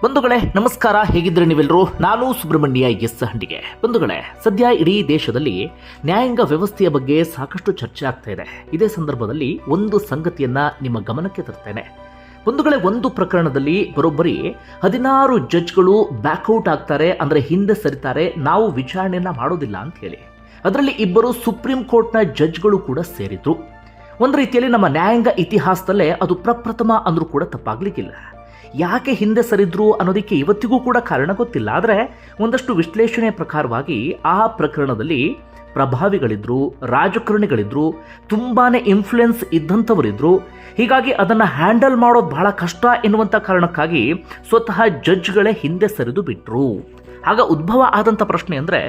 ಬಂಧುಗಳೇ ನಮಸ್ಕಾರ, ಹೇಗಿದ್ರೆ ನೀವೆಲ್ಲರೂ? ನಾನು ಸುಬ್ರಹ್ಮಣ್ಯ ಎಸ್ ಹಂಡಿಗೆ. ಬಂಧುಗಳೇ, ಸದ್ಯ ಇಡೀ ದೇಶದಲ್ಲಿ ನ್ಯಾಯಾಂಗ ವ್ಯವಸ್ಥೆಯ ಬಗ್ಗೆ ಸಾಕಷ್ಟು ಚರ್ಚೆ ಆಗ್ತಾ ಇದೆ. ಇದೇ ಸಂದರ್ಭದಲ್ಲಿ ಒಂದು ಸಂಗತಿಯನ್ನ ನಿಮ್ಮ ಗಮನಕ್ಕೆ ತರ್ತೇನೆ. ಬಂಧುಗಳೇ, ಒಂದು ಪ್ರಕರಣದಲ್ಲಿ ಬರೋಬ್ಬರಿ 16 ಜಡ್ಜ್ಗಳು ಬ್ಯಾಕ್ಔಟ್ ಆಗ್ತಾರೆ, ಅಂದ್ರೆ ಹಿಂದೆ ಸರಿತಾರೆ, ನಾವು ವಿಚಾರಣೆಯನ್ನ ಮಾಡೋದಿಲ್ಲ ಅಂತ ಹೇಳಿ. ಅದರಲ್ಲಿ 2 ಸುಪ್ರೀಂ ಕೋರ್ಟ್ನ ಜಡ್ಜ್ಗಳು ಕೂಡ ಸೇರಿದ್ರು. ಒಂದು ರೀತಿಯಲ್ಲಿ ನಮ್ಮ ನ್ಯಾಯಾಂಗ ಇತಿಹಾಸದಲ್ಲೇ ಅದು ಪ್ರಪ್ರಥಮ ಅಂದ್ರೂ ಕೂಡ ತಪ್ಪಾಗ್ಲಿಕ್ಕಿಲ್ಲ. ಯಾಕೆ ಹಿಂದೆ ಸರಿದ್ರು ಅನ್ನೋದಕ್ಕೆ ಇವತ್ತಿಗೂ ಕೂಡ ಕಾರಣ ಗೊತ್ತಿಲ್ಲ. ಆದರೆ ಒಂದಷ್ಟು ವಿಶ್ಲೇಷಣೆಯ ಪ್ರಕಾರವಾಗಿ ಆ ಪ್ರಕರಣದಲ್ಲಿ ಪ್ರಭಾವಿಗಳಿದ್ರು, ರಾಜಕಾರಣಿಗಳಿದ್ರು, ತುಂಬಾನೇ ಇನ್ಫ್ಲುಯೆನ್ಸ್ ಇದ್ದಂಥವರಿದ್ರು. ಹೀಗಾಗಿ ಅದನ್ನು ಹ್ಯಾಂಡಲ್ ಮಾಡೋದು ಬಹಳ ಕಷ್ಟ ಎನ್ನುವಂಥ ಕಾರಣಕ್ಕಾಗಿ ಸ್ವತಃ ಜಡ್ಜ್ಗಳೇ ಹಿಂದೆ ಸರಿದು ಬಿಟ್ರು. ಆಗ ಉದ್ಭವ ಆದಂಥ ಪ್ರಶ್ನೆ ಅಂದರೆ,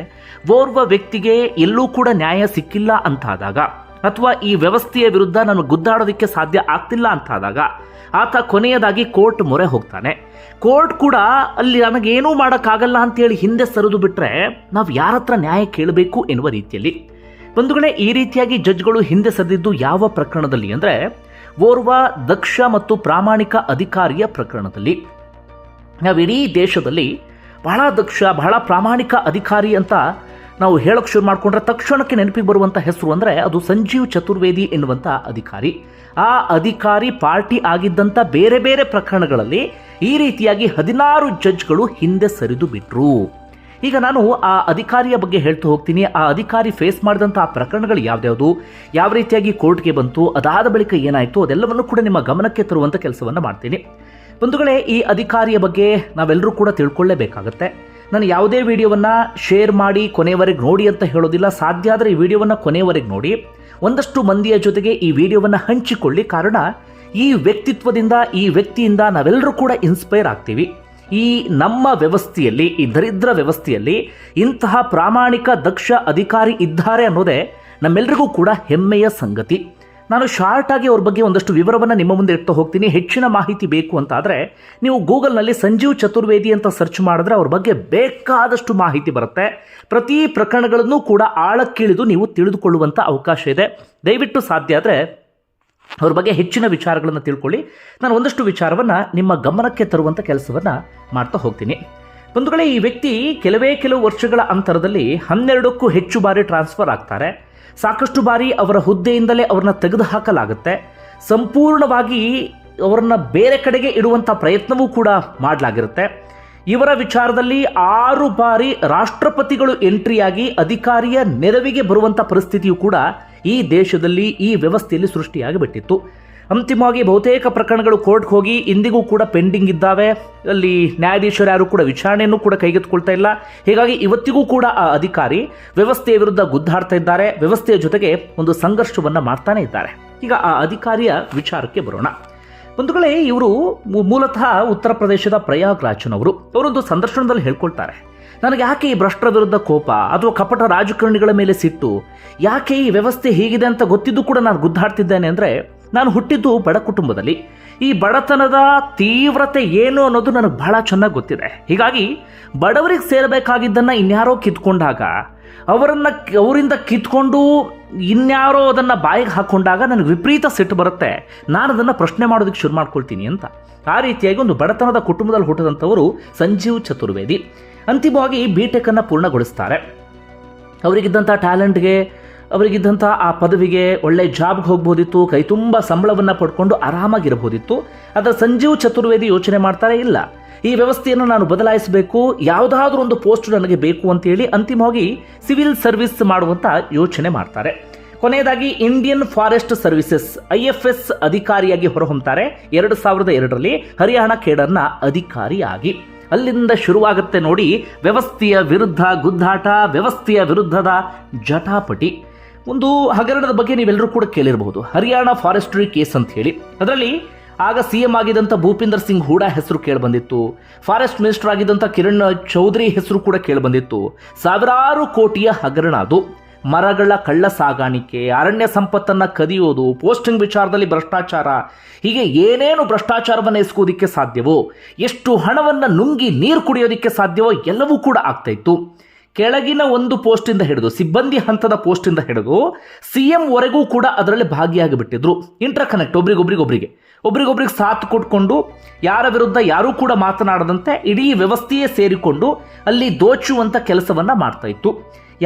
ಓರ್ವ ವ್ಯಕ್ತಿಗೆ ಎಲ್ಲೂ ಕೂಡ ನ್ಯಾಯ ಸಿಕ್ಕಿಲ್ಲ ಅಂತಾದಾಗ, ಅಥವಾ ಈ ವ್ಯವಸ್ಥೆಯ ವಿರುದ್ಧ ನಾನು ಗುದ್ದಾಡೋದಕ್ಕೆ ಸಾಧ್ಯ ಆಗ್ತಿಲ್ಲ ಅಂತಾದಾಗ ಆತ ಕೊನೆಯದಾಗಿ ಕೋರ್ಟ್ ಮೊರೆ ಹೋಗ್ತಾನೆ. ಕೋರ್ಟ್ ಕೂಡ ಅಲ್ಲಿ ನನಗೇನೂ ಮಾಡೋಕ್ಕಾಗಲ್ಲ ಅಂತೇಳಿ ಹಿಂದೆ ಸರಿದು ಬಿಟ್ರೆ ನಾವು ಯಾರ ಹತ್ರ ನ್ಯಾಯ ಕೇಳಬೇಕು ಎನ್ನುವ ರೀತಿಯಲ್ಲಿ. ಬಂಧುಗಳೇ, ಈ ರೀತಿಯಾಗಿ ಜಡ್ಜ್ಗಳು ಹಿಂದೆ ಸರಿದಿದ್ದು ಯಾವ ಪ್ರಕರಣದಲ್ಲಿ ಅಂದರೆ, ಓರ್ವ ದಕ್ಷ ಮತ್ತು ಪ್ರಾಮಾಣಿಕ ಅಧಿಕಾರಿಯ ಪ್ರಕರಣದಲ್ಲಿ. ನಾವಿಡೀ ದೇಶದಲ್ಲಿ ಬಹಳ ದಕ್ಷ, ಬಹಳ ಪ್ರಾಮಾಣಿಕ ಅಧಿಕಾರಿ ಅಂತ ನಾವು ಹೇಳೋಕೆ ಶುರು ಮಾಡಿಕೊಂಡ್ರೆ ತಕ್ಷಣಕ್ಕೆ ನೆನಪಿಗೆ ಬರುವಂಥ ಹೆಸರು ಅಂದರೆ ಅದು ಸಂಜೀವ್ ಚತುರ್ವೇದಿ ಎನ್ನುವಂಥ ಅಧಿಕಾರಿ. ಆ ಅಧಿಕಾರಿ ಪಾರ್ಟಿ ಆಗಿದ್ದಂಥ ಬೇರೆ ಬೇರೆ ಪ್ರಕರಣಗಳಲ್ಲಿ ಈ ರೀತಿಯಾಗಿ 16 ಜಡ್ಜ್ಗಳು ಹಿಂದೆ ಸರಿದು ಬಿಟ್ರು. ಈಗ ನಾನು ಆ ಅಧಿಕಾರಿಯ ಬಗ್ಗೆ ಹೇಳ್ತಾ ಹೋಗ್ತೀನಿ. ಆ ಅಧಿಕಾರಿ ಫೇಸ್ ಮಾಡಿದಂಥ ಆ ಪ್ರಕರಣಗಳು ಯಾವ್ದ್ಯಾವುದು, ಯಾವ ರೀತಿಯಾಗಿ ಕೋರ್ಟ್ಗೆ ಬಂತು, ಅದಾದ ಬಳಿಕ ಏನಾಯಿತು, ಅದೆಲ್ಲವನ್ನು ಕೂಡ ನಿಮ್ಮ ಗಮನಕ್ಕೆ ತರುವಂಥ ಕೆಲಸವನ್ನು ಮಾಡ್ತೀನಿ. ಬಂಧುಗಳೇ, ಈ ಅಧಿಕಾರಿಯ ಬಗ್ಗೆ ನಾವೆಲ್ಲರೂ ಕೂಡ ತಿಳ್ಕೊಳ್ಳೇಬೇಕಾಗತ್ತೆ. ನಾನು ಯಾವುದೇ ವಿಡಿಯೋವನ್ನು ಶೇರ್ ಮಾಡಿ ಕೊನೆಯವರೆಗೆ ನೋಡಿ ಅಂತ ಹೇಳೋದಿಲ್ಲ. ಸಾಧ್ಯ ಆದರೆ ಈ ವಿಡಿಯೋವನ್ನು ಕೊನೆಯವರೆಗೆ ನೋಡಿ, ಒಂದಷ್ಟು ಮಂದಿಯ ಜೊತೆಗೆ ಈ ವಿಡಿಯೋವನ್ನು ಹಂಚಿಕೊಳ್ಳಿ. ಕಾರಣ, ಈ ವ್ಯಕ್ತಿತ್ವದಿಂದ, ಈ ವ್ಯಕ್ತಿಯಿಂದ ನಾವೆಲ್ಲರೂ ಕೂಡ ಇನ್ಸ್ಪೈರ್ ಆಗ್ತೀವಿ. ಈ ನಮ್ಮ ವ್ಯವಸ್ಥೆಯಲ್ಲಿ, ಈ ದರಿದ್ರ ವ್ಯವಸ್ಥೆಯಲ್ಲಿ ಇಂತಹ ಪ್ರಾಮಾಣಿಕ ದಕ್ಷ ಅಧಿಕಾರಿ ಇದ್ದಾರೆ ಅನ್ನೋದೇ ನಮ್ಮೆಲ್ಲರಿಗೂ ಕೂಡ ಹೆಮ್ಮೆಯ ಸಂಗತಿ. ನಾನು ಶಾರ್ಟ್ ಆಗಿ ಅವ್ರ ಬಗ್ಗೆ ಒಂದಷ್ಟು ವಿವರವನ್ನು ನಿಮ್ಮ ಮುಂದೆ ಇಡ್ತಾ ಹೋಗ್ತೀನಿ. ಹೆಚ್ಚಿನ ಮಾಹಿತಿ ಬೇಕು ಅಂತ ಆದರೆ ನೀವು ಗೂಗಲ್ನಲ್ಲಿ ಸಂಜೀವ್ ಚತುರ್ವೇದಿ ಅಂತ ಸರ್ಚ್ ಮಾಡಿದ್ರೆ ಅವ್ರ ಬಗ್ಗೆ ಬೇಕಾದಷ್ಟು ಮಾಹಿತಿ ಬರುತ್ತೆ. ಪ್ರತಿ ಪ್ರಕರಣಗಳನ್ನು ಕೂಡ ಆಳಕ್ಕಿಳಿದು ನೀವು ತಿಳಿದುಕೊಳ್ಳುವಂಥ ಅವಕಾಶ ಇದೆ. ದಯವಿಟ್ಟು ಸಾಧ್ಯ ಆದರೆ ಅವ್ರ ಬಗ್ಗೆ ಹೆಚ್ಚಿನ ವಿಚಾರಗಳನ್ನು ತಿಳ್ಕೊಳ್ಳಿ. ನಾನು ಒಂದಷ್ಟು ವಿಚಾರವನ್ನು ನಿಮ್ಮ ಗಮನಕ್ಕೆ ತರುವಂಥ ಕೆಲಸವನ್ನು ಮಾಡ್ತಾ ಹೋಗ್ತೀನಿ. ಬಂಧುಗಳೇ, ಈ ವ್ಯಕ್ತಿ ಕೆಲವು ವರ್ಷಗಳ ಅಂತರದಲ್ಲಿ 12ಕ್ಕೂ ಹೆಚ್ಚು ಬಾರಿ ಟ್ರಾನ್ಸ್ಫರ್ ಆಗ್ತಾರೆ. ಸಾಕಷ್ಟು ಬಾರಿ ಅವರ ಹುದ್ದೆಯಿಂದಲೇ ಅವ್ರನ್ನ ತೆಗೆದುಹಾಕಲಾಗುತ್ತೆ. ಸಂಪೂರ್ಣವಾಗಿ ಅವರನ್ನ ಬೇರೆ ಕಡೆಗೆ ಇಡುವಂಥ ಪ್ರಯತ್ನವೂ ಕೂಡ ಮಾಡಲಾಗಿರುತ್ತೆ. ಇವರ ವಿಚಾರದಲ್ಲಿ 6 ಬಾರಿ ರಾಷ್ಟ್ರಪತಿಗಳು ಎಂಟ್ರಿಯಾಗಿ ಅಧಿಕಾರಿಯ ನೆರವಿಗೆ ಬರುವಂಥ ಪರಿಸ್ಥಿತಿಯು ಕೂಡ ಈ ದೇಶದಲ್ಲಿ, ಈ ವ್ಯವಸ್ಥೆಯಲ್ಲಿ ಸೃಷ್ಟಿಯಾಗಿಬಿಟ್ಟಿತ್ತು. ಅಂತಿಮವಾಗಿ ಬಹುತೇಕ ಪ್ರಕರಣಗಳು ಕೋರ್ಟ್ಗೆ ಹೋಗಿ ಇಂದಿಗೂ ಕೂಡ ಪೆಂಡಿಂಗ್ ಇದ್ದಾವೆ. ಅಲ್ಲಿ ನ್ಯಾಯಾಧೀಶರು ಯಾರು ಕೂಡ ವಿಚಾರಣೆಯನ್ನು ಕೂಡ ಕೈಗೆತ್ತಿಕೊಳ್ತಾ ಇಲ್ಲ. ಹೀಗಾಗಿ ಇವತ್ತಿಗೂ ಕೂಡ ಆ ಅಧಿಕಾರಿ ವ್ಯವಸ್ಥೆಯ ವಿರುದ್ಧ ಗುದ್ದಾಡ್ತಾ ಇದ್ದಾರೆ, ವ್ಯವಸ್ಥೆಯ ಜೊತೆಗೆ ಒಂದು ಸಂಘರ್ಷವನ್ನು ಮಾಡ್ತಾನೆ ಇದ್ದಾರೆ. ಈಗ ಆ ಅಧಿಕಾರಿಯ ವಿಚಾರಕ್ಕೆ ಬರೋಣ. ಬಂಧುಗಳೇ, ಇವರು ಮೂಲತಃ ಉತ್ತರ ಪ್ರದೇಶದ ಪ್ರಯಾಗ್ರಾಜ್ನವರು. ಅವರೊಂದು ಸಂದರ್ಶನದಲ್ಲಿ ಹೇಳ್ಕೊಳ್ತಾರೆ, ನನಗೆ ಯಾಕೆ ಈ ಭ್ರಷ್ಟರ ವಿರುದ್ಧ ಕೋಪ ಅಥವಾ ಕಪಟ ರಾಜಕಾರಣಿಗಳ ಮೇಲೆ ಸಿಟ್ಟು, ಯಾಕೆ ಈ ವ್ಯವಸ್ಥೆ ಹೀಗಿದೆ ಅಂತ ಗೊತ್ತಿದ್ದು ಕೂಡ ನಾನು ಗುದ್ದಾಡ್ತಿದ್ದೇನೆ ಅಂದರೆ, ನಾನು ಹುಟ್ಟಿದ್ದು ಬಡ ಕುಟುಂಬದಲ್ಲಿ. ಈ ಬಡತನದ ತೀವ್ರತೆ ಏನು ಅನ್ನೋದು ನನಗೆ ಬಹಳ ಚೆನ್ನಾಗಿ ಗೊತ್ತಿದೆ. ಹೀಗಾಗಿ ಬಡವರಿಗೆ ಸೇರಬೇಕಾಗಿದ್ದನ್ನು ಇನ್ಯಾರೋ ಕಿತ್ಕೊಂಡಾಗ, ಅವರಿಂದ ಕಿತ್ಕೊಂಡು ಇನ್ಯಾರೋ ಅದನ್ನು ಬಾಯಿಗೆ ಹಾಕ್ಕೊಂಡಾಗ ನನಗೆ ವಿಪರೀತ ಸಿಟ್ಟು ಬರುತ್ತೆ. ನಾನು ಅದನ್ನು ಪ್ರಶ್ನೆ ಮಾಡೋದಕ್ಕೆ ಶುರು ಮಾಡ್ಕೊಳ್ತೀನಿ ಅಂತ. ಆ ರೀತಿಯಾಗಿ ಒಂದು ಬಡತನದ ಕುಟುಂಬದಲ್ಲಿ ಹುಟ್ಟಿದಂಥವರು ಸಂಜೀವ್ ಚತುರ್ವೇದಿ. ಅಂತಿಮವಾಗಿ BTech ಅನ್ನು ಪೂರ್ಣಗೊಳಿಸ್ತಾರೆ. ಅವರಿಗಿದ್ದಂಥ ಟ್ಯಾಲೆಂಟ್ಗೆ, ಅವರಿಗಿದ್ದಂಥ ಆ ಪದವಿಗೆ ಒಳ್ಳೆ ಜಾಬ್ಗೆ ಹೋಗ್ಬೋದಿತ್ತು, ಕೈ ತುಂಬ ಸಂಬಳವನ್ನು ಪಡ್ಕೊಂಡು ಆರಾಮಾಗಿರ್ಬೋದಿತ್ತು. ಆದರೆ ಸಂಜೀವ್ ಚತುರ್ವೇದಿ ಯೋಚನೆ ಮಾಡ್ತಾರೆ, ಇಲ್ಲ, ಈ ವ್ಯವಸ್ಥೆಯನ್ನು ನಾನು ಬದಲಾಯಿಸಬೇಕು, ಯಾವುದಾದ್ರೂ ಒಂದು ಪೋಸ್ಟ್ ನನಗೆ ಬೇಕು ಅಂತೇಳಿ ಅಂತಿಮವಾಗಿ ಸಿವಿಲ್ ಸರ್ವಿಸ್ ಮಾಡುವಂಥ ಯೋಚನೆ ಮಾಡ್ತಾರೆ. ಕೊನೆಯದಾಗಿ ಇಂಡಿಯನ್ ಫಾರೆಸ್ಟ್ ಸರ್ವಿಸಸ್ IFS ಅಧಿಕಾರಿಯಾಗಿ ಹೊರಹೊಮ್ತಾರೆ 2002ರಲ್ಲಿ ಹರಿಯಾಣ ಕೇಡರ್ನ ಅಧಿಕಾರಿಯಾಗಿ. ಅಲ್ಲಿಂದ ಶುರುವಾಗುತ್ತೆ ನೋಡಿ ವ್ಯವಸ್ಥೆಯ ವಿರುದ್ಧ ಗುದ್ದಾಟ, ವ್ಯವಸ್ಥೆಯ ವಿರುದ್ಧದ ಜಟಾಪಟಿ. ಒಂದು ಹಗರಣದ ಬಗ್ಗೆ ನೀವೆಲ್ಲರೂ ಕೂಡ ಕೇಳಿರಬಹುದು, ಹರಿಯಾಣ ಫಾರೆಸ್ಟ್ರಿ ಕೇಸ್ ಅಂತ ಹೇಳಿ. ಅದರಲ್ಲಿ ಆಗ CM ಆಗಿದ್ದಂಥ ಭೂಪಿಂದರ್ ಸಿಂಗ್ ಹೂಡಾ ಹೆಸರು ಕೇಳಿಬಂದಿತ್ತು. ಫಾರೆಸ್ಟ್ ಮಿನಿಸ್ಟರ್ ಆಗಿದ್ದಂಥ ಕಿರಣ್ ಚೌಧರಿ ಹೆಸರು ಕೂಡ ಕೇಳಿಬಂದಿತ್ತು. ಸಾವಿರಾರು ಕೋಟಿಯ ಹಗರಣ ಅದು. ಮರಗಳ ಕಳ್ಳ ಸಾಗಾಣಿಕೆ, ಅರಣ್ಯ ಸಂಪತ್ತನ್ನು ಕದಿಯೋದು, ಪೋಸ್ಟಿಂಗ್ ವಿಚಾರದಲ್ಲಿ ಭ್ರಷ್ಟಾಚಾರ, ಹೀಗೆ ಏನೇನು ಭ್ರಷ್ಟಾಚಾರವನ್ನು ಎಸಗೋದಕ್ಕೆ ಸಾಧ್ಯವೋ, ಎಷ್ಟು ಹಣವನ್ನು ನುಂಗಿ ನೀರು ಕುಡಿಯೋದಕ್ಕೆ ಸಾಧ್ಯವೋ ಎಲ್ಲವೂ ಕೂಡ ಆಗ್ತಾ ಇತ್ತು. ಕೆಳಗಿನ ಒಂದು ಪೋಸ್ಟಿಂದ ಹಿಡಿದು, ಸಿಬ್ಬಂದಿ ಹಂತದ ಪೋಸ್ಟಿಂದ ಹಿಡಿದು CM ವರೆಗೂ ಕೂಡ ಅದರಲ್ಲಿ ಭಾಗಿಯಾಗಿಬಿಟ್ಟಿದ್ರು. ಇಂಟರ್ ಕನೆಕ್ಟ್, ಒಬ್ರಿಗೊಬ್ರಿಗೆ ಒಬ್ರಿಗೊಬ್ರಿಗೆ ಸಾಥ್ ಕೊಟ್ಕೊಂಡು ಯಾರ ವಿರುದ್ಧ ಯಾರೂ ಕೂಡ ಮಾತನಾಡದಂತೆ ಇಡೀ ವ್ಯವಸ್ಥೆಯೇ ಸೇರಿಕೊಂಡು ಅಲ್ಲಿ ದೋಚುವಂಥ ಕೆಲಸವನ್ನು ಮಾಡ್ತಾ ಇತ್ತು.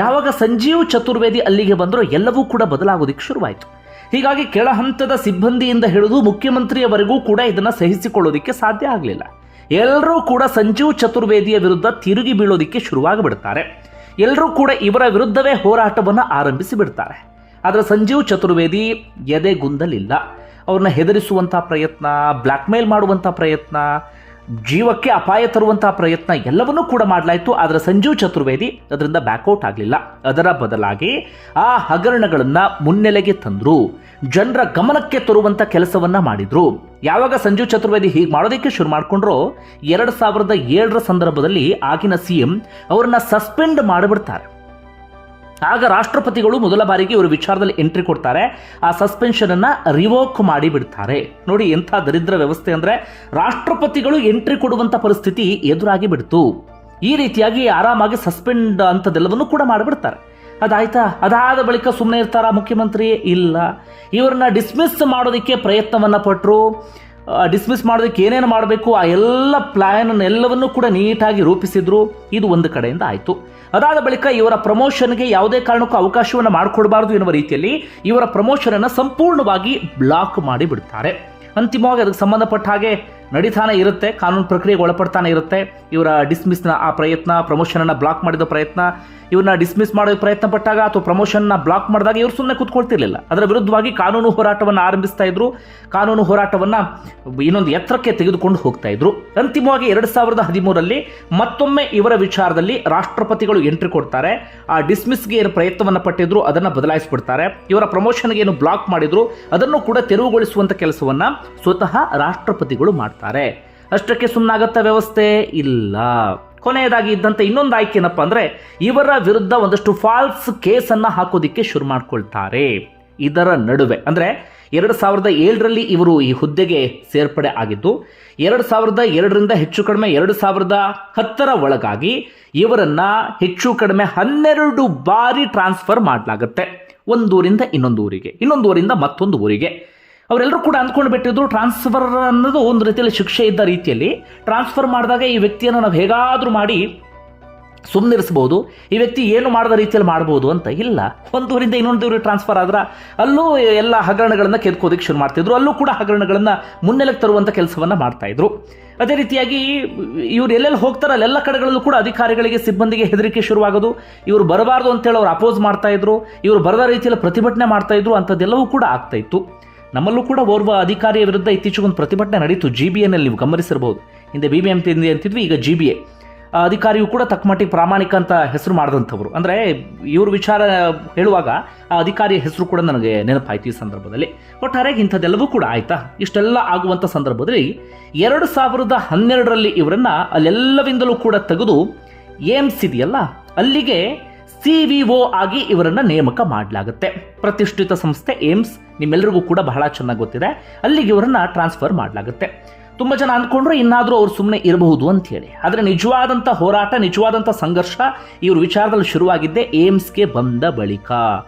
ಯಾವಾಗ ಸಂಜೀವ್ ಚತುರ್ವೇದಿ ಅಲ್ಲಿಗೆ ಬಂದರೂ ಎಲ್ಲವೂ ಕೂಡ ಬದಲಾಗೋದಕ್ಕೆ ಶುರುವಾಯಿತು. ಹೀಗಾಗಿ ಕೆಳ ಹಂತದ ಸಿಬ್ಬಂದಿಯಿಂದ ಹಿಡಿದು ಮುಖ್ಯಮಂತ್ರಿಯವರೆಗೂ ಕೂಡ ಇದನ್ನು ಸಹಿಸಿಕೊಳ್ಳೋದಕ್ಕೆ ಸಾಧ್ಯ ಆಗಲಿಲ್ಲ. ಎಲ್ಲರೂ ಕೂಡ ಸಂಜೀವ್ ಚತುರ್ವೇದಿಯ ವಿರುದ್ಧ ತಿರುಗಿ ಬೀಳೋದಕ್ಕೆ ಶುರುವಾಗಿಬಿಡ್ತಾರೆ. ಎಲ್ಲರೂ ಕೂಡ ಇವರ ವಿರುದ್ಧವೇ ಹೋರಾಟವನ್ನು ಆರಂಭಿಸಿ ಬಿಡ್ತಾರೆ. ಆದರೆ ಸಂಜೀವ್ ಚತುರ್ವೇದಿ ಎದೆಗುಂದಲಿಲ್ಲ. ಅವ್ರನ್ನ ಹೆದರಿಸುವಂಥ ಪ್ರಯತ್ನ, ಬ್ಲ್ಯಾಕ್ ಮೇಲ್ ಮಾಡುವಂಥ ಪ್ರಯತ್ನ, ಜೀವಕ್ಕೆ ಅಪಾಯ ತರುವಂಥ ಪ್ರಯತ್ನ ಎಲ್ಲವನ್ನೂ ಕೂಡ ಮಾಡಲಾಯಿತು. ಆದರೆ ಸಂಜೀವ್ ಚತುರ್ವೇದಿ ಅದರಿಂದ ಬ್ಯಾಕ್ಔಟ್ ಆಗಲಿಲ್ಲ. ಅದರ ಬದಲಾಗಿ ಆ ಹಗರಣಗಳನ್ನು ಮುನ್ನೆಲೆಗೆ ತಂದರು, ಜನರ ಗಮನಕ್ಕೆ ತರುವಂಥ ಕೆಲಸವನ್ನು ಮಾಡಿದರು. ಯಾವಾಗ ಸಂಜೀವ್ ಚತುರ್ವೇದಿ ಹೀಗೆ ಮಾಡೋದಕ್ಕೆ ಶುರು ಮಾಡಿಕೊಂಡ್ರೋ 2007ರ ಸಂದರ್ಭದಲ್ಲಿ ಆಗಿನ CM ಅವರನ್ನ ಸಸ್ಪೆಂಡ್ ಮಾಡಿಬಿಡ್ತಾರೆ. ಆಗ ರಾಷ್ಟ್ರಪತಿಗಳು ಮೊದಲ ಬಾರಿಗೆ ಇವರು ವಿಚಾರದಲ್ಲಿ ಎಂಟ್ರಿ ಕೊಡ್ತಾರೆ. ಆ ಸಸ್ಪೆನ್ಷನ್ ಅನ್ನ ರಿವೋಕ್ ಮಾಡಿ ಬಿಡ್ತಾರೆ. ನೋಡಿ ಎಂಥ ದರಿದ್ರ ವ್ಯವಸ್ಥೆ ಅಂದ್ರೆ, ರಾಷ್ಟ್ರಪತಿಗಳು ಎಂಟ್ರಿ ಕೊಡುವಂತ ಪರಿಸ್ಥಿತಿ ಎದುರಾಗಿ ಬಿಡ್ತು. ಈ ರೀತಿಯಾಗಿ ಆರಾಮಾಗಿ ಸಸ್ಪೆಂಡ್ ಅಂತದೆಲ್ಲವನ್ನು ಕೂಡ ಮಾಡಿಬಿಡ್ತಾರೆ. ಅದಾಯ್ತಾ? ಅದಾದ ಬಳಿಕ ಸುಮ್ಮನೆ ಇರ್ತಾರ ಮುಖ್ಯಮಂತ್ರಿ? ಇಲ್ಲ, ಇವ್ರನ್ನ ಡಿಸ್ಮಿಸ್ ಮಾಡೋದಕ್ಕೆ ಪ್ರಯತ್ನವನ್ನ ಪಟ್ಟರು. ಡಿಸ್ಮಿಸ್ ಮಾಡೋದಕ್ಕೆ ಏನೇನು ಮಾಡಬೇಕು ಆ ಎಲ್ಲ ಪ್ಲಾನ್ ಎಲ್ಲವನ್ನೂ ಕೂಡ ನೀಟಾಗಿ ರೂಪಿಸಿದ್ರು. ಇದು ಒಂದು ಕಡೆಯಿಂದ ಆಯಿತು. ಅದಾದ ಬಳಿಕ ಇವರ ಪ್ರಮೋಷನ್ಗೆ ಯಾವುದೇ ಕಾರಣಕ್ಕೂ ಅವಕಾಶವನ್ನು ಮಾಡಿಕೊಡಬಾರದು ಎನ್ನುವ ರೀತಿಯಲ್ಲಿ ಇವರ ಪ್ರಮೋಷನ್ ಅನ್ನು ಸಂಪೂರ್ಣವಾಗಿ ಬ್ಲಾಕ್ ಮಾಡಿ ಬಿಡ್ತಾರೆ. ಅಂತಿಮವಾಗಿ ಅದಕ್ಕೆ ಸಂಬಂಧಪಟ್ಟ ಹಾಗೆ ನಡೀತಾನೆ ಇರುತ್ತೆ, ಕಾನೂನು ಪ್ರಕ್ರಿಯೆಗೆ ಒಳಪಡ್ತಾನೆ ಇರುತ್ತೆ. ಇವರ ಡಿಸ್ಮಿಸ್ನ ಆ ಪ್ರಯತ್ನ, ಪ್ರಮೋಷನನ್ನು ಬ್ಲಾಕ್ ಮಾಡಿದ ಪ್ರಯತ್ನ, ಇವ್ರನ್ನ ಡಿಸ್ಮಿಸ್ ಮಾಡೋ ಪ್ರಯತ್ನ ಪಟ್ಟಾಗ ಅಥವಾ ಪ್ರಮೋಷನ್ನ ಬ್ಲಾಕ್ ಮಾಡಿದಾಗ ಇವರು ಸುಮ್ಮನೆ ಕೂತ್ಕೊಳ್ತಿರ್ಲಿಲ್ಲ. ಅದರ ವಿರುದ್ಧವಾಗಿ ಕಾನೂನು ಹೋರಾಟವನ್ನು ಆರಂಭಿಸ್ತಾ ಇದ್ರು. ಕಾನೂನು ಹೋರಾಟವನ್ನು ಇನ್ನೊಂದು ಎತ್ತರಕ್ಕೆ ತೆಗೆದುಕೊಂಡು ಹೋಗ್ತಾ ಇದ್ರು. ಅಂತಿಮವಾಗಿ 2013ರಲ್ಲಿ ಮತ್ತೊಮ್ಮೆ ಇವರ ವಿಚಾರದಲ್ಲಿ ರಾಷ್ಟ್ರಪತಿಗಳು ಎಂಟ್ರಿ ಕೊಡ್ತಾರೆ. ಆ ಡಿಸ್ಮಿಸ್ಗೆ ಏನು ಪ್ರಯತ್ನವನ್ನು ಪಟ್ಟಿದ್ರು ಅದನ್ನು ಬದಲಾಯಿಸಿಬಿಡ್ತಾರೆ. ಇವರ ಪ್ರಮೋಷನ್ಗೆ ಏನು ಬ್ಲಾಕ್ ಮಾಡಿದ್ರು ಅದನ್ನು ಕೂಡ ತೆರವುಗೊಳಿಸುವಂಥ ಕೆಲಸವನ್ನು ಸ್ವತಃ ರಾಷ್ಟ್ರಪತಿಗಳು ಮಾಡ್ತಾರೆ. ಅಷ್ಟಕ್ಕೆ ಸುಮ್ಮನಾಗತ್ತ ವ್ಯವಸ್ಥೆ? ಇಲ್ಲ. ಕೊನೆಯದಾಗಿ ಇದ್ದಂಥ ಇನ್ನೊಂದು ಆಯ್ಕೆ ಏನಪ್ಪ ಅಂದರೆ, ಇವರ ವಿರುದ್ಧ ಒಂದಷ್ಟು ಫಾಲ್ಸ್ ಕೇಸನ್ನು ಹಾಕೋದಿಕ್ಕೆ ಶುರು ಮಾಡ್ಕೊಳ್ತಾರೆ. ಇದರ ನಡುವೆ ಅಂದರೆ 2007ರಲ್ಲಿ ಇವರು ಈ ಹುದ್ದೆಗೆ ಸೇರ್ಪಡೆ ಆಗಿದ್ದು, 2002ರಿಂದ ಹೆಚ್ಚು ಕಡಿಮೆ 2010ರ ಒಳಗಾಗಿ ಇವರನ್ನ ಹೆಚ್ಚು ಕಡಿಮೆ 12 ಬಾರಿ ಟ್ರಾನ್ಸ್ಫರ್ ಮಾಡಲಾಗುತ್ತೆ. ಒಂದೂರಿಂದ ಇನ್ನೊಂದು ಊರಿಗೆ, ಇನ್ನೊಂದು ಊರಿಂದ ಮತ್ತೊಂದು ಊರಿಗೆ. ಅವರೆಲ್ಲರೂ ಕೂಡ ಅಂದ್ಕೊಂಡು ಬಿಟ್ಟಿದ್ರು ಟ್ರಾನ್ಸ್ಫರ್ ಅನ್ನೋದು ಒಂದು ರೀತಿಯಲ್ಲಿ ಶಿಕ್ಷೆ ಇದ್ದ ರೀತಿಯಲ್ಲಿ. ಟ್ರಾನ್ಸ್ಫರ್ ಮಾಡಿದಾಗ ಈ ವ್ಯಕ್ತಿಯನ್ನು ನಾವು ಹೇಗಾದರೂ ಮಾಡಿ ಸುಮ್ಮನಿರಿಸಬಹುದು, ಈ ವ್ಯಕ್ತಿ ಏನು ಮಾಡದ ರೀತಿಯಲ್ಲಿ ಮಾಡಬಹುದು ಅಂತ. ಇಲ್ಲ, ಒಂದು ಊರಿಂದ ಇನ್ನೊಂದು ಊರಿಗೆ ಟ್ರಾನ್ಸ್ಫರ್ ಆದ್ರೆ ಅಲ್ಲೂ ಎಲ್ಲ ಹಗರಣಗಳನ್ನು ಕೆದ್ಕೋದಕ್ಕೆ ಶುರು ಮಾಡ್ತಿದ್ರು. ಅಲ್ಲೂ ಕೂಡ ಹಗರಣಗಳನ್ನು ಮುನ್ನೆಲೆಗೆ ತರುವಂಥ ಕೆಲಸವನ್ನು ಮಾಡ್ತಾ ಇದ್ರು. ಅದೇ ರೀತಿಯಾಗಿ ಇವ್ರು ಎಲ್ಲೆಲ್ಲಿ ಹೋಗ್ತಾರೆ ಅಲ್ಲೆಲ್ಲ ಕಡೆಗಳಲ್ಲೂ ಕೂಡ ಅಧಿಕಾರಿಗಳಿಗೆ, ಸಿಬ್ಬಂದಿಗೆ ಹೆದರಿಕೆ ಶುರುವಾಗೋದು. ಇವರು ಬರಬಾರ್ದು ಅಂತೇಳಿ ಅವ್ರು ಅಪೋಸ್ ಮಾಡ್ತಾ ಇದ್ರು, ಇವರು ಬರದ ರೀತಿಯಲ್ಲಿ ಪ್ರತಿಭಟನೆ ಮಾಡ್ತಾ ಇದ್ರು. ಅಂಥದ್ದೆಲ್ಲವೂ ಕೂಡ ಆಗ್ತಾ ಇತ್ತು. ನಮ್ಮಲ್ಲೂ ಕೂಡ ಓರ್ವ ಅಧಿಕಾರಿಯ ವಿರುದ್ಧ ಇತ್ತೀಚೆಗೊಂದು ಪ್ರತಿಭಟನೆ ನಡೀತು. GBAನಲ್ಲಿ ನೀವು ಗಮನಿಸಿರಬಹುದು. ಹಿಂದೆ BBMP ಅಂತಿದ್ವಿ, ಈಗ GBA. ಅಧಿಕಾರಿಯು ಕೂಡ ತಕ್ಕಮಟ್ಟಿಗೆ ಪ್ರಾಮಾಣಿಕ ಅಂತ ಹೆಸರು ಮಾಡಿದಂಥವ್ರು. ಅಂದರೆ ಇವ್ರ ವಿಚಾರ ಹೇಳುವಾಗ ಆ ಅಧಿಕಾರಿಯ ಹೆಸರು ಕೂಡ ನನಗೆ ನೆನಪಾಯ್ತು ಈ ಸಂದರ್ಭದಲ್ಲಿ. ಒಟ್ಟಾರೆಯಾಗಿ ಇಂಥದ್ದೆಲ್ಲವೂ ಕೂಡ ಆಯ್ತಾ. ಇಷ್ಟೆಲ್ಲ ಆಗುವಂಥ ಸಂದರ್ಭದಲ್ಲಿ 2012ರಲ್ಲಿ ಇವರನ್ನ ಅಲ್ಲೆಲ್ಲವಿಂದಲೂ ಕೂಡ ತೆಗೆದು ಏಮ್ಸ್ ಇದೆಯಲ್ಲ ಅಲ್ಲಿಗೆ CVO ಆಗಿ ಇವರನ್ನ ನೇಮಕ ಮಾಡಲಾಗುತ್ತೆ. ಪ್ರತಿಷ್ಠಿತ ಸಂಸ್ಥೆ ಏಮ್ಸ್, ನಿಮ್ಮೆಲ್ಲರಿಗೂ ಕೂಡ ಬಹಳ ಚೆನ್ನಾಗಿ ಗೊತ್ತಿದೆ. ಅಲ್ಲಿಗೆ ಇವರನ್ನ ಟ್ರಾನ್ಸ್ಫರ್ ಮಾಡಲಾಗುತ್ತೆ. ತುಂಬ ಜನ ಅಂದ್ಕೊಂಡ್ರು ಇನ್ನಾದರೂ ಅವ್ರು ಸುಮ್ಮನೆ ಇರಬಹುದು ಅಂತ ಹೇಳಿ. ಆದರೆ ನಿಜವಾದಂಥ ಹೋರಾಟ, ನಿಜವಾದಂಥ ಸಂಘರ್ಷ ಇವ್ರ ವಿಚಾರದಲ್ಲಿ ಶುರುವಾಗಿದ್ದೆ ಏಮ್ಸ್ಗೆ ಬಂದ ಬಳಿಕ.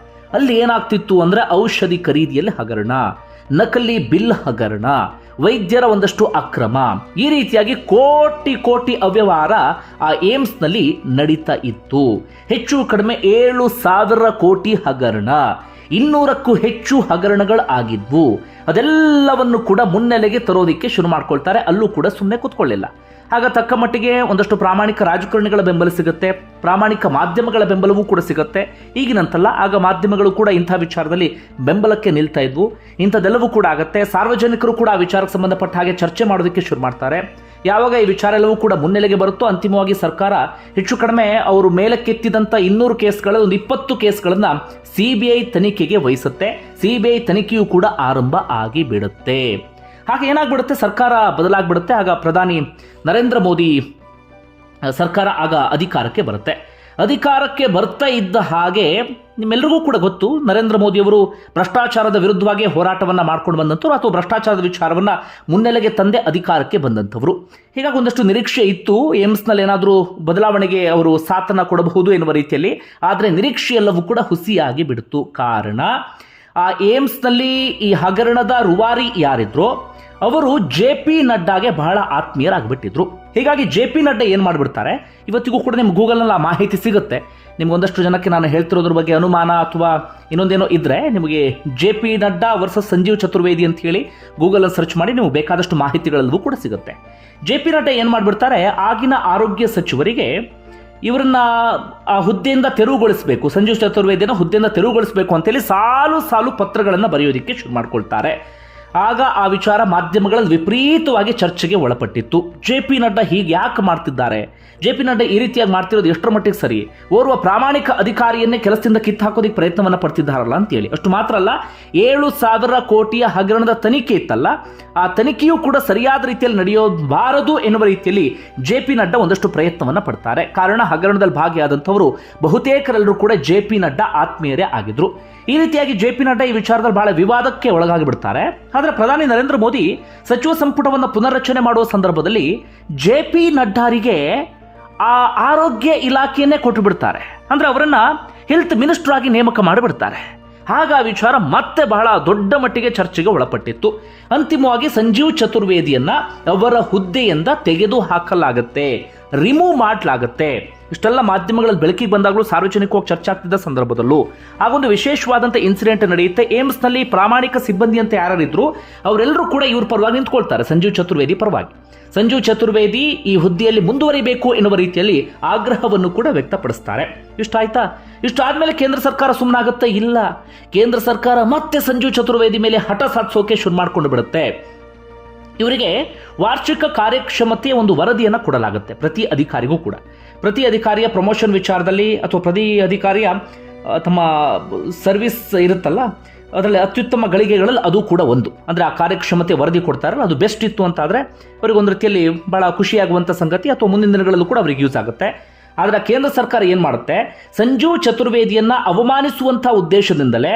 ಅಲ್ಲಿ ಏನಾಗ್ತಿತ್ತು ಅಂದರೆ ಔಷಧಿ ಖರೀದಿಯಲ್ಲಿ ಹಗರಣ, ನಕಲಿ ಬಿಲ್ ಹಗರಣ, ವೈದ್ಯರ ಒಂದಷ್ಟು ಅಕ್ರಮ, ಈ ರೀತಿಯಾಗಿ ಕೋಟಿ ಕೋಟಿ ಅವ್ಯವಹಾರ ಆ ಏಮ್ಸ್ನಲ್ಲಿ ನಡೀತಾ ಇತ್ತು. ಹೆಚ್ಚು ಕಡಿಮೆ 7,000 ಕೋಟಿ ಹಗರಣ, 200ಕ್ಕೂ ಹೆಚ್ಚು ಹಗರಣಗಳು ಆಗಿದ್ವು. ಅದೆಲ್ಲವನ್ನು ಕೂಡ ಮುನ್ನೆಲೆಗೆ ತರೋದಿಕ್ಕೆ ಶುರು ಮಾಡ್ಕೊಳ್ತಾರೆ. ಅಲ್ಲೂ ಕೂಡ ಸುಮ್ಮನೆ ಕೂತ್ಕೊಳ್ಳಿಲ್ಲ. ಆಗ ತಕ್ಕ ಮಟ್ಟಿಗೆ ಒಂದಷ್ಟು ಪ್ರಾಮಾಣಿಕ ರಾಜಕಾರಣಿಗಳ ಬೆಂಬಲ ಸಿಗುತ್ತೆ, ಪ್ರಾಮಾಣಿಕ ಮಾಧ್ಯಮಗಳ ಬೆಂಬಲವೂ ಕೂಡ ಸಿಗುತ್ತೆ. ಈಗಿನಂತಲ್ಲ, ಆಗ ಮಾಧ್ಯಮಗಳು ಕೂಡ ಇಂಥ ವಿಚಾರದಲ್ಲಿ ಬೆಂಬಲಕ್ಕೆ ನಿಲ್ತಾ ಇದ್ವು. ಇಂಥದ್ದೆಲ್ಲವೂ ಕೂಡ ಆಗುತ್ತೆ. ಸಾರ್ವಜನಿಕರು ಕೂಡ ಆ ವಿಚಾರಕ್ಕೆ ಸಂಬಂಧಪಟ್ಟ ಹಾಗೆ ಚರ್ಚೆ ಮಾಡೋದಕ್ಕೆ ಶುರು ಮಾಡ್ತಾರೆ. ಯಾವಾಗ ಈ ವಿಚಾರ ಎಲ್ಲವೂ ಕೂಡ ಮುನ್ನೆಲೆಗೆ ಬರುತ್ತೋ ಅಂತಿಮವಾಗಿ ಸರ್ಕಾರ ಹೆಚ್ಚು ಕಡಿಮೆ ಅವರು ಮೇಲಕ್ಕೆತ್ತಿದಂಥ 200 ಕೇಸ್ಗಳ ಒಂದು 20 ಕೇಸ್ಗಳನ್ನು CBI ತನಿಖೆಗೆ ವಹಿಸುತ್ತೆ. CBI ತನಿಖೆಯೂ ಕೂಡ ಆರಂಭ ಆಗಿ ಬಿಡುತ್ತೆ. ಹಾಗೆ ಏನಾಗ್ಬಿಡುತ್ತೆ, ಸರ್ಕಾರ ಬದಲಾಗ್ಬಿಡುತ್ತೆ. ಆಗ ಪ್ರಧಾನಿ ನರೇಂದ್ರ ಮೋದಿ ಸರ್ಕಾರ ಆಗ ಅಧಿಕಾರಕ್ಕೆ ಬರುತ್ತೆ. ಅಧಿಕಾರಕ್ಕೆ ಬರ್ತಾ ಇದ್ದ ಹಾಗೆ ನಿಮ್ಮೆಲ್ಲರಿಗೂ ಕೂಡ ಗೊತ್ತು, ನರೇಂದ್ರ ಮೋದಿಯವರು ಭ್ರಷ್ಟಾಚಾರದ ವಿರುದ್ಧವಾಗಿ ಹೋರಾಟವನ್ನು ಮಾಡ್ಕೊಂಡು ಬಂದಂಥವ್ರು, ಅಥವಾ ಭ್ರಷ್ಟಾಚಾರದ ವಿಚಾರವನ್ನು ಮುನ್ನೆಲೆಗೆ ತಂದೆ ಅಧಿಕಾರಕ್ಕೆ ಬಂದಂಥವ್ರು. ಹೀಗಾಗಿ ಒಂದಷ್ಟು ನಿರೀಕ್ಷೆ ಇತ್ತು ಏಮ್ಸ್ನಲ್ಲಿ ಏನಾದರೂ ಬದಲಾವಣೆಗೆ ಅವರು ಸಾಥನ್ನು ಕೊಡಬಹುದು ಎನ್ನುವ ರೀತಿಯಲ್ಲಿ. ಆದರೆ ನಿರೀಕ್ಷೆ ಎಲ್ಲವೂ ಕೂಡ ಹುಸಿಯಾಗಿ ಬಿಡ್ತು. ಕಾರಣ, ಆ ಏಮ್ಸ್ನಲ್ಲಿ ಈ ಹಗರಣದ ರೂವಾರಿ ಯಾರಿದ್ರೋ ಅವರು JP ನಡ್ಡಾಗೆ ಬಹಳ ಆತ್ಮೀಯರಾಗ್ಬಿಟ್ಟಿದ್ರು. ಹೀಗಾಗಿ JP ನಡ್ಡಾ ಏನು ಮಾಡಿಬಿಡ್ತಾರೆ, ಇವತ್ತಿಗೂ ಕೂಡ ನಿಮ್ಗೆ ಗೂಗಲ್ನಲ್ಲಿ ಆ ಮಾಹಿತಿ ಸಿಗುತ್ತೆ. ನಿಮ್ಗೆ ಒಂದಷ್ಟು ಜನಕ್ಕೆ ನಾನು ಹೇಳ್ತಿರೋದ್ರ ಬಗ್ಗೆ ಅನುಮಾನ ಅಥವಾ ಇನ್ನೊಂದೇನೋ ಇದ್ದರೆ ನಿಮಗೆ JP ನಡ್ಡಾ ವರ್ಸಸ್ ಸಂಜೀವ್ ಚತುರ್ವೇದಿ ಅಂತ ಹೇಳಿ ಗೂಗಲಲ್ಲಿ ಸರ್ಚ್ ಮಾಡಿ ನೀವು ಬೇಕಾದಷ್ಟು ಮಾಹಿತಿಗಳಲ್ಲೂ ಕೂಡ ಸಿಗುತ್ತೆ. JP ನಡ್ಡಾ ಏನು ಮಾಡಿಬಿಡ್ತಾರೆ, ಆಗಿನ ಆರೋಗ್ಯ ಸಚಿವರಿಗೆ ಇವರನ್ನ ಆ ಹುದ್ದೆಯಿಂದ ತೆರವುಗೊಳಿಸಬೇಕು, ಸಂಜೀವ್ ಚತುರ್ವೇದಿನ ಹುದ್ದೆಯಿಂದ ತೆರವುಗೊಳಿಸಬೇಕು ಅಂತೇಳಿ ಸಾಲು ಸಾಲು ಪತ್ರಗಳನ್ನು ಬರೆಯೋದಕ್ಕೆ ಶುರು ಮಾಡ್ಕೊಳ್ತಾರೆ. ಆಗ ಆ ವಿಚಾರ ಮಾಧ್ಯಮಗಳಲ್ಲಿ ವಿಪರೀತವಾಗಿ ಚರ್ಚೆಗೆ ಒಳಪಟ್ಟಿತ್ತು. JP ನಡ್ಡಾ ಹೀಗೆ ಯಾಕೆ ಮಾಡ್ತಿದ್ದಾರೆ, JP ನಡ್ಡಾ ಈ ರೀತಿಯಾಗಿ ಮಾಡ್ತಿರೋದು ಎಷ್ಟರ ಮಟ್ಟಿಗೆ ಸರಿ, ಓರ್ವ ಪ್ರಾಮಾಣಿಕ ಅಧಿಕಾರಿಯನ್ನೇ ಕೆಲಸದಿಂದ ಕಿತ್ತಾಕೋದಕ್ಕೆ ಪ್ರಯತ್ನವನ್ನು ಪಡ್ತಿದ್ದಾರಲ್ಲ ಅಂತೇಳಿ. ಅಷ್ಟು ಮಾತ್ರ ಅಲ್ಲ, 7,000 ಕೋಟಿಯ ಹಗರಣದ ತನಿಖೆ ಇತ್ತಲ್ಲ, ಆ ತನಿಖೆಯೂ ಕೂಡ ಸರಿಯಾದ ರೀತಿಯಲ್ಲಿ ನಡೆಯಬಾರದು ಎನ್ನುವ ರೀತಿಯಲ್ಲಿ JP ನಡ್ಡಾ ಒಂದಷ್ಟು ಪ್ರಯತ್ನವನ್ನು ಪಡ್ತಾರೆ. ಕಾರಣ ಹಗರಣದಲ್ಲಿ ಭಾಗಿಯಾದಂಥವರು ಬಹುತೇಕರೆಲ್ಲರೂ ಕೂಡ JP ನಡ್ಡಾ ಆತ್ಮೀಯರೇ ಆಗಿದ್ರು. ಈ ರೀತಿಯಾಗಿ JP ನಡ್ಡಾ ಈ ವಿಚಾರದಲ್ಲಿ ಬಹಳ ವಿವಾದಕ್ಕೆ ಒಳಗಾಗಿ ಬಿಡ್ತಾರೆ. ಆದರೆ ಪ್ರಧಾನಿ ನರೇಂದ್ರ ಮೋದಿ ಸಚಿವ ಸಂಪುಟವನ್ನು ಪುನರ್ರಚನೆ ಮಾಡುವ ಸಂದರ್ಭದಲ್ಲಿ JP ನಡ್ಡಾರಿಗೆ ಆ ಆರೋಗ್ಯ ಇಲಾಖೆಯನ್ನೇ ಕೊಟ್ಟು ಬಿಡ್ತಾರೆ. ಅಂದ್ರೆ ಅವರನ್ನ ಹೆಲ್ತ್ ಮಿನಿಸ್ಟರ್ ಆಗಿ ನೇಮಕ ಮಾಡಿಬಿಡ್ತಾರೆ. ಆಗ ಆ ವಿಚಾರ ಮತ್ತೆ ಬಹಳ ದೊಡ್ಡ ಮಟ್ಟಿಗೆ ಚರ್ಚೆಗೆ ಒಳಪಟ್ಟಿತ್ತು. ಅಂತಿಮವಾಗಿ ಸಂಜೀವ್ ಚತುರ್ವೇದಿಯನ್ನ ಅವರ ಹುದ್ದೆಯಿಂದ ತೆಗೆದು ಹಾಕಲಾಗುತ್ತೆ, ರಿಮೂವ್ ಮಾಡಲಾಗುತ್ತೆ. ಇಷ್ಟೆಲ್ಲ ಮಾಧ್ಯಮಗಳಲ್ಲಿ ಬೆಳಕಿಗೆ ಬಂದಾಗಲೂ ಸಾರ್ವಜನಿಕವಾಗಿ ಚರ್ಚೆ ಆಗ್ತಿದ್ದ ಸಂದರ್ಭದಲ್ಲೂ ಆಗೊಂದು ವಿಶೇಷವಾದಂಥ ಇನ್ಸಿಡೆಂಟ್ ನಡೆಯುತ್ತೆ. ಏಮ್ಸ್ನಲ್ಲಿ ಪ್ರಾಮಾಣಿಕ ಸಿಬ್ಬಂದಿ ಅಂತ ಯಾರಿದ್ರು ಅವರೆಲ್ಲರೂ ಕೂಡ ಇವ್ರ ಪರವಾಗಿ ನಿಂತ್ಕೊಳ್ತಾರೆ, ಸಂಜೀವ್ ಚತುರ್ವೇದಿ ಪರವಾಗಿ. ಸಂಜೀವ್ ಚತುರ್ವೇದಿ ಈ ಹುದ್ದೆಯಲ್ಲಿ ಮುಂದುವರಿಬೇಕು ಎನ್ನುವ ರೀತಿಯಲ್ಲಿ ಆಗ್ರಹವನ್ನು ಕೂಡ ವ್ಯಕ್ತಪಡಿಸ್ತಾರೆ. ಇಷ್ಟಾಯ್ತಾ? ಇಷ್ಟಾದ್ಮೇಲೆ ಕೇಂದ್ರ ಸರ್ಕಾರ ಸುಮ್ಮನಾಗುತ್ತೆ? ಇಲ್ಲ, ಕೇಂದ್ರ ಸರ್ಕಾರ ಮತ್ತೆ ಸಂಜೀವ್ ಚತುರ್ವೇದಿ ಮೇಲೆ ಹಠ ಸಾಧಿಸೋಕೆ ಶುರು ಮಾಡಿಕೊಂಡು ಬಿಡುತ್ತೆ. ಇವರಿಗೆ ವಾರ್ಷಿಕ ಕಾರ್ಯಕ್ಷಮತೆಯ ಒಂದು ವರದಿಯನ್ನು ಕೊಡಲಾಗುತ್ತೆ ಪ್ರತಿ ಅಧಿಕಾರಿಗೂ ಕೂಡ. ಪ್ರತಿ ಅಧಿಕಾರಿಯ ಪ್ರಮೋಷನ್ ವಿಚಾರದಲ್ಲಿ ಅಥವಾ ಪ್ರತಿ ಅಧಿಕಾರಿಯ ತಮ್ಮ ಸರ್ವಿಸ್ ಇರುತ್ತಲ್ಲ ಅದರಲ್ಲಿ ಅತ್ಯುತ್ತಮ ಗಳಿಗೆಗಳಲ್ಲಿ ಅದು ಕೂಡ ಒಂದು. ಅಂದರೆ ಆ ಕಾರ್ಯಕ್ಷಮತೆ ವರದಿ ಕೊಡ್ತಾರಲ್ಲ, ಅದು ಬೆಸ್ಟ್ ಇತ್ತು ಅಂತ ಆದರೆ ಅವರಿಗೆ ಒಂದು ರೀತಿಯಲ್ಲಿ ಬಹಳ ಖುಷಿಯಾಗುವಂಥ ಸಂಗತಿ, ಅಥವಾ ಮುಂದಿನ ದಿನಗಳಲ್ಲೂ ಕೂಡ ಅವರಿಗೆ ಯೂಸ್ ಆಗುತ್ತೆ. ಆದರೆ ಕೇಂದ್ರ ಸರ್ಕಾರ ಏನು ಮಾಡುತ್ತೆ, ಸಂಜೀವ್ ಚತುರ್ವೇದಿಯನ್ನು ಅವಮಾನಿಸುವಂಥ ಉದ್ದೇಶದಿಂದಲೇ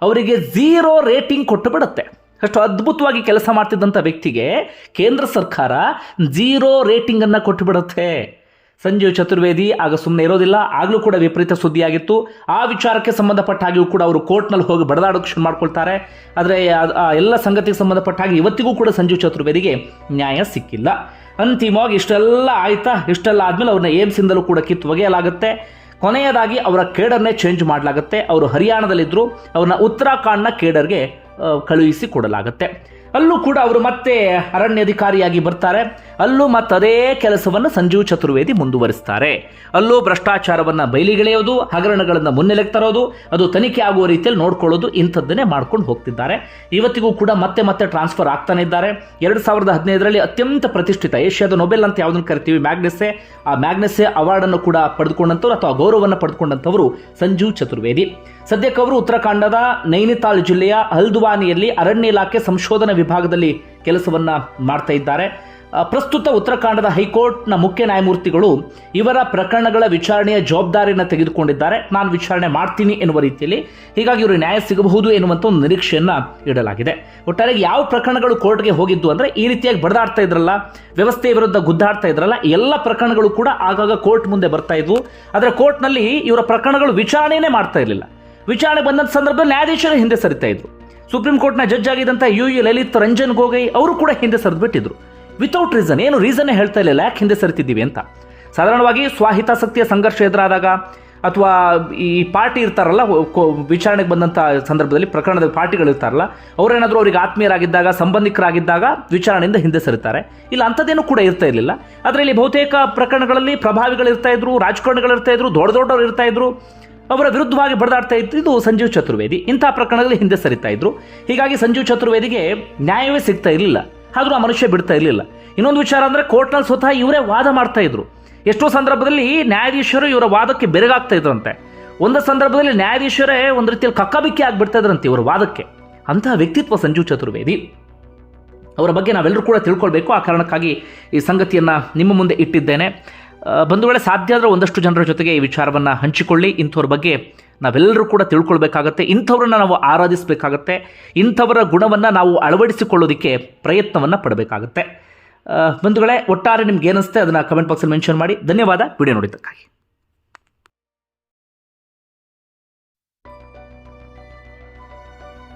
ಅವರಿಗೆ 0 ರೇಟಿಂಗ್ ಕೊಟ್ಟು ಬಿಡುತ್ತೆ. ಅಷ್ಟು ಅದ್ಭುತವಾಗಿ ಕೆಲಸ ಮಾಡ್ತಿದ್ದಂಥ ವ್ಯಕ್ತಿಗೆ ಕೇಂದ್ರ ಸರ್ಕಾರ 0 ರೇಟಿಂಗ್ ಅನ್ನು ಕೊಟ್ಟು ಬಿಡುತ್ತೆ. ಸಂಜೀವ್ ಚತುರ್ವೇದಿ ಆಗ ಸುಮ್ಮನೆ ಇರೋದಿಲ್ಲ. ಆಗಲೂ ಕೂಡ ವಿಪರೀತ ಸುದ್ದಿಯಾಗಿತ್ತು. ಆ ವಿಚಾರಕ್ಕೆ ಸಂಬಂಧಪಟ್ಟ ಹಾಗೆಯೂ ಕೂಡ ಅವರು ಕೋರ್ಟ್ನಲ್ಲಿ ಹೋಗಿ ಬಡದಾಡೋಕೆ ಶುರು ಮಾಡ್ಕೊಳ್ತಾರೆ. ಆದರೆ ಆ ಎಲ್ಲ ಸಂಗತಿಗೆ ಸಂಬಂಧಪಟ್ಟ ಹಾಗೆ ಇವತ್ತಿಗೂ ಕೂಡ ಸಂಜೀವ್ ಚತುರ್ವೇದಿಗೆ ನ್ಯಾಯ ಸಿಕ್ಕಿಲ್ಲ. ಅಂತಿಮವಾಗಿ ಇಷ್ಟೆಲ್ಲ ಆಯ್ತಾ, ಇಷ್ಟೆಲ್ಲ ಆದಮೇಲೆ ಅವ್ರನ್ನ ಏಮ್ಸಿಂದಲೂ ಕೂಡ ಕಿತ್ತು ಒಗೆಯಲಾಗುತ್ತೆ. ಕೊನೆಯದಾಗಿ ಅವರ ಕೇಡರ್ನೇ ಚೇಂಜ್ ಮಾಡಲಾಗುತ್ತೆ. ಅವರು ಹರಿಯಾಣದಲ್ಲಿದ್ದರು, ಅವ್ರನ್ನ ಉತ್ತರಾಖಂಡ್ನ ಕೇಡರ್ಗೆ ಕಳುಹಿಸಿ ಕೊಡಲಾಗುತ್ತೆ. ಅಲ್ಲೂ ಕೂಡ ಅವರು ಮತ್ತೆ ಅರಣ್ಯಾಧಿಕಾರಿಯಾಗಿ ಬರ್ತಾರೆ. ಅಲ್ಲೂ ಮತ್ತದೇ ಕೆಲಸವನ್ನು ಸಂಜೀವ್ ಚತುರ್ವೇದಿ ಮುಂದುವರಿಸ್ತಾರೆ. ಅಲ್ಲೂ ಭ್ರಷ್ಟಾಚಾರವನ್ನು ಬಯಲಿಗೆಳೆಯೋದು, ಹಗರಣಗಳನ್ನು ಮುನ್ನೆಲೆಗೆ ತರೋದು, ಅದು ತನಿಖೆ ಆಗುವ ರೀತಿಯಲ್ಲಿ ನೋಡ್ಕೊಳ್ಳೋದು, ಇಂಥದ್ದನ್ನೇ ಮಾಡ್ಕೊಂಡು ಹೋಗ್ತಿದ್ದಾರೆ. ಇವತ್ತಿಗೂ ಕೂಡ ಮತ್ತೆ ಮತ್ತೆ ಟ್ರಾನ್ಸ್ಫರ್ ಆಗ್ತಾನೆ ಇದ್ದಾರೆ. 2015ರಲ್ಲಿ ಅತ್ಯಂತ ಪ್ರತಿಷ್ಠಿತ ಏಷ್ಯಾದ ನೊಬೆಲ್ ಅಂತ ಯಾವುದನ್ನು ಕರಿತೀವಿ, ಮ್ಯಾಗ್ನೆಸ್ಸೆ, ಆ ಮ್ಯಾಗ್ನೆಸ್ಸೆ ಅವಾರ್ಡನ್ನು ಕೂಡ ಪಡೆದುಕೊಂಡಂಥವ್ರು ಅಥವಾ ಗೌರವವನ್ನು ಪಡೆದುಕೊಂಡಂಥವರು ಸಂಜೀವ್ ಚತುರ್ವೇದಿ. ಸದ್ಯಕ್ಕೆ ಅವರು ಉತ್ತರಾಖಂಡದ ನೈನಿತಾಲ್ ಜಿಲ್ಲೆಯ ಹಲ್ದ್ವಾನಿಯಲ್ಲಿ ಅರಣ್ಯ ಇಲಾಖೆ ಸಂಶೋಧನಾ ವಿಭಾಗದಲ್ಲಿ ಕೆಲಸವನ್ನ ಮಾಡ್ತಾ ಇದ್ದಾರೆ. ಪ್ರಸ್ತುತ ಉತ್ತರಾಖಂಡದ ಹೈಕೋರ್ಟ್ನ ಮುಖ್ಯ ನ್ಯಾಯಮೂರ್ತಿಗಳು ಇವರ ಪ್ರಕರಣಗಳ ವಿಚಾರಣೆಯ ಜವಾಬ್ದಾರಿಯನ್ನು ತೆಗೆದುಕೊಂಡಿದ್ದಾರೆ. ನಾನು ವಿಚಾರಣೆ ಮಾಡ್ತೀನಿ ಎನ್ನುವ ರೀತಿಯಲ್ಲಿ. ಹೀಗಾಗಿ ಇವರು ನ್ಯಾಯ ಸಿಗಬಹುದು ಎನ್ನುವಂಥ ಒಂದು ನಿರೀಕ್ಷೆಯನ್ನ ಇಡಲಾಗಿದೆ. ಒಟ್ಟಾರೆ ಯಾವ ಪ್ರಕರಣಗಳು ಕೋರ್ಟ್ಗೆ ಹೋಗಿದ್ದು ಅಂದರೆ ಈ ರೀತಿಯಾಗಿ ಬಡದಾಡ್ತಾ ಇದ್ರಲ್ಲ, ವ್ಯವಸ್ಥೆ ವಿರುದ್ಧ ಗುದ್ದಾಡ್ತಾ ಇದ್ರಲ್ಲ, ಎಲ್ಲ ಪ್ರಕರಣಗಳು ಕೂಡ ಆಗಾಗ ಕೋರ್ಟ್ ಮುಂದೆ ಬರ್ತಾ ಇದ್ವು. ಆದರೆ ಕೋರ್ಟ್ನಲ್ಲಿ ಇವರ ಪ್ರಕರಣಗಳು ವಿಚಾರಣೆನೇ ಮಾಡ್ತಾ ಇರಲಿಲ್ಲ. ವಿಚಾರಣೆ ಬಂದಂಥ ಸಂದರ್ಭದಲ್ಲಿ ನ್ಯಾಯಾಧೀಶರು ಹಿಂದೆ ಸರಿತಾ ಇದ್ರು. ಸುಪ್ರೀಂ ಕೋರ್ಟ್ನ ಜಡ್ಜ್ ಆಗಿದ್ದಂಥ UU ಲಲಿತ್ ರಂಜನ್ ಗೊಗೊಯ್ ಅವರು ಕೂಡ ಹಿಂದೆ ಸರಿದ್ಬಿಟ್ಟಿದ್ರು. ವಿತೌಟ್ ರೀಸನ್, ಏನು ರೀಸನ್ನೇ ಹೇಳ್ತಾ ಇರಲಿಲ್ಲ ಯಾಕೆ ಹಿಂದೆ ಸರಿತಿದ್ದೀವಿ ಅಂತ. ಸಾಧಾರಣವಾಗಿ ಸ್ವಹಿತಾಸಕ್ತಿಯ ಸಂಘರ್ಷ ಎದುರಾದಾಗ ಅಥವಾ ಈ ಪಾರ್ಟಿ ಇರ್ತಾರಲ್ಲ, ವಿಚಾರಣೆಗೆ ಬಂದಂಥ ಸಂದರ್ಭದಲ್ಲಿ ಪ್ರಕರಣದ ಪಾರ್ಟಿಗಳು ಇರ್ತಾರಲ್ಲ, ಅವರೇನಾದರೂ ಅವರಿಗೆ ಆತ್ಮೀಯರಾಗಿದ್ದಾಗ, ಸಂಬಂಧಿಕರಾಗಿದ್ದಾಗ ವಿಚಾರಣೆಯಿಂದ ಹಿಂದೆ ಸರಿತಾರೆ. ಇಲ್ಲ, ಅಂಥದ್ದೇನೂ ಕೂಡ ಇರ್ತಾ ಇರಲಿಲ್ಲ. ಅದರಲ್ಲಿ ಬಹುತೇಕ ಪ್ರಕರಣಗಳಲ್ಲಿ ಪ್ರಭಾವಿಗಳಿರ್ತಾ ಇದ್ರು, ರಾಜಕಾರಣಿಗಳಿರ್ತಾ ಇದ್ರು, ದೊಡ್ಡ ದೊಡ್ಡವರು ಇರ್ತಾ ಇದ್ರು, ಅವರ ವಿರುದ್ಧವಾಗಿ ಬಡದಾಡ್ತಾ ಇದ್ದು ಸಂಜೀವ್ ಚತುರ್ವೇದಿ. ಇಂಥ ಪ್ರಕರಣದಲ್ಲಿ ಹಿಂದೆ ಸರಿತಾ ಇದ್ರು. ಹೀಗಾಗಿ ಸಂಜೀವ್ ಚತುರ್ವೇದಿಗೆ ನ್ಯಾಯವೇ ಸಿಗ್ತಾ ಇರಲಿಲ್ಲ. ಆದರೂ ಆ ಮನುಷ್ಯ ಬಿಡ್ತಾ ಇರಲಿಲ್ಲ. ಇನ್ನೊಂದು ವಿಚಾರ ಅಂದರೆ ಕೋರ್ಟ್ನಲ್ಲಿ ಸ್ವತಃ ಇವರೇ ವಾದ ಮಾಡ್ತಾ ಇದ್ರು. ಎಷ್ಟೋ ಸಂದರ್ಭದಲ್ಲಿ ನ್ಯಾಯಾಧೀಶರು ಇವರ ವಾದಕ್ಕೆ ಬೆರಗಾಗ್ತಾ ಇದ್ರಂತೆ. ಒಂದು ಸಂದರ್ಭದಲ್ಲಿ ನ್ಯಾಯಾಧೀಶರೇ ಒಂದು ರೀತಿಯಲ್ಲಿ ಕಕ್ಕಾಬಿಕ್ಕಿ ಆಗಿಬಿಡ್ತಾ ಇದ್ರಂತೆ ಇವರ ವಾದಕ್ಕೆ. ಅಂತಹ ವ್ಯಕ್ತಿತ್ವ ಸಂಜೀವ್ ಚತುರ್ವೇದಿ. ಅವರ ಬಗ್ಗೆ ನಾವೆಲ್ಲರೂ ಕೂಡ ತಿಳ್ಕೊಳ್ಬೇಕು. ಆ ಕಾರಣಕ್ಕಾಗಿ ಈ ಸಂಗತಿಯನ್ನು ನಿಮ್ಮ ಮುಂದೆ ಇಟ್ಟಿದ್ದೇನೆ. ಬಂಧುಗಳೇ, ಸಾಧ್ಯ ಆದರೆ ಒಂದಷ್ಟು ಜನರ ಜೊತೆಗೆ ಈ ವಿಚಾರವನ್ನು ಹಂಚಿಕೊಳ್ಳಿ. ಇಂಥವ್ರ ಬಗ್ಗೆ ನಾವೆಲ್ಲರೂ ಕೂಡ ತಿಳ್ಕೊಳ್ಬೇಕಾಗತ್ತೆ. ಇಂಥವ್ರನ್ನ ನಾವು ಆರಾಧಿಸಬೇಕಾಗತ್ತೆ. ಇಂಥವರ ಗುಣವನ್ನು ನಾವು ಅಳವಡಿಸಿಕೊಳ್ಳೋದಕ್ಕೆ ಪ್ರಯತ್ನವನ್ನು ಪಡಬೇಕಾಗತ್ತೆ. ಬಂಧುಗಳೇ, ಒಟ್ಟಾರೆ ನಿಮ್ಗೆ ಏನಿಸುತ್ತೆ ಅದನ್ನು ಕಮೆಂಟ್ ಬಾಕ್ಸಲ್ಲಿ ಮೆನ್ಷನ್ ಮಾಡಿ. ಧನ್ಯವಾದ ವಿಡಿಯೋ ನೋಡಿದ್ದಕ್ಕಾಗಿ.